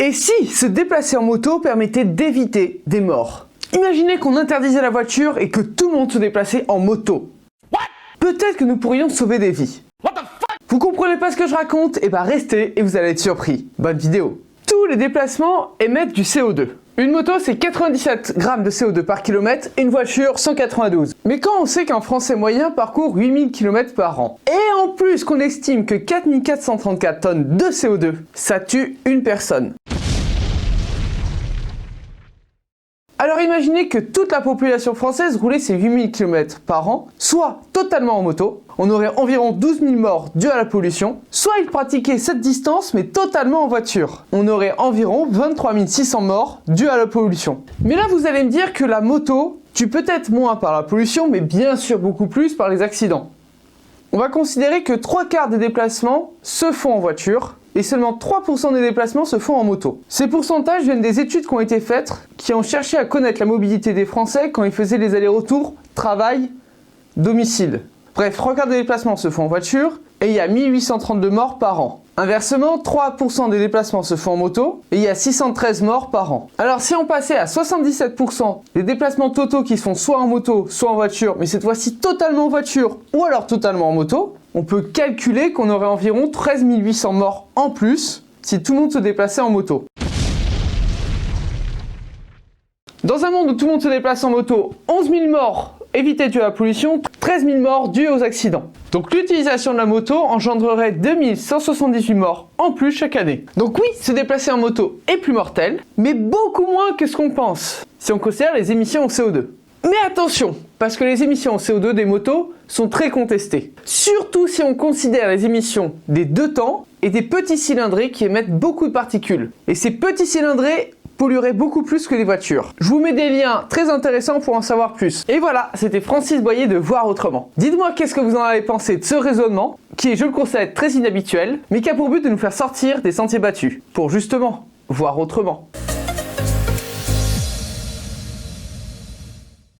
Et si se déplacer en moto permettait d'éviter des morts? Imaginez qu'on interdisait la voiture et que tout le monde se déplaçait en moto. Peut-être que nous pourrions sauver des vies. Vous comprenez pas ce que je raconte? Eh ben restez et vous allez être surpris. Bonne vidéo. Tous les déplacements émettent du CO2. Une moto c'est 97 grammes de CO2 par kilomètre et une voiture 192. Mais quand on sait qu'un Français moyen parcourt 8000 km par an, et en plus qu'on estime que 4434 tonnes de CO2, ça tue une personne. Alors imaginez que toute la population française roulait ses 8000 km par an, soit totalement en moto, on aurait environ 12 000 morts dus à la pollution, soit ils pratiquaient cette distance mais totalement en voiture. On aurait environ 23 600 morts dus à la pollution. Mais là vous allez me dire que la moto tue peut-être moins par la pollution, mais bien sûr beaucoup plus par les accidents. On va considérer que 3/4 des déplacements se font en voiture, et seulement 3% des déplacements se font en moto. Ces pourcentages viennent des études qui ont été faites, qui ont cherché à connaître la mobilité des Français quand ils faisaient les allers-retours travail-domicile. Bref, 3/4 des déplacements se font en voiture, et il y a 1832 morts par an. Inversement, 3% des déplacements se font en moto, et il y a 613 morts par an. Alors si on passait à 77% des déplacements totaux qui se font soit en moto, soit en voiture, mais cette fois-ci totalement en voiture, ou alors totalement en moto, on peut calculer qu'on aurait environ 13 800 morts en plus si tout le monde se déplaçait en moto. Dans un monde où tout le monde se déplace en moto, 11 000 morts évitées dues à la pollution, 13 000 morts dues aux accidents. Donc l'utilisation de la moto engendrerait 2178 morts en plus chaque année. Donc oui, se déplacer en moto est plus mortel, mais beaucoup moins que ce qu'on pense, si on considère les émissions en CO2. Mais attention, parce que les émissions en CO2 des motos sont très contestées. Surtout si on considère les émissions des deux temps et des petits cylindrés qui émettent beaucoup de particules. Et ces petits cylindrés pollueraient beaucoup plus que les voitures. Je vous mets des liens très intéressants pour en savoir plus. Et voilà, c'était Francis Boyer de Voir Autrement. Dites-moi qu'est-ce que vous en avez pensé de ce raisonnement, qui est, je le constate, très inhabituel, mais qui a pour but de nous faire sortir des sentiers battus, pour justement voir autrement.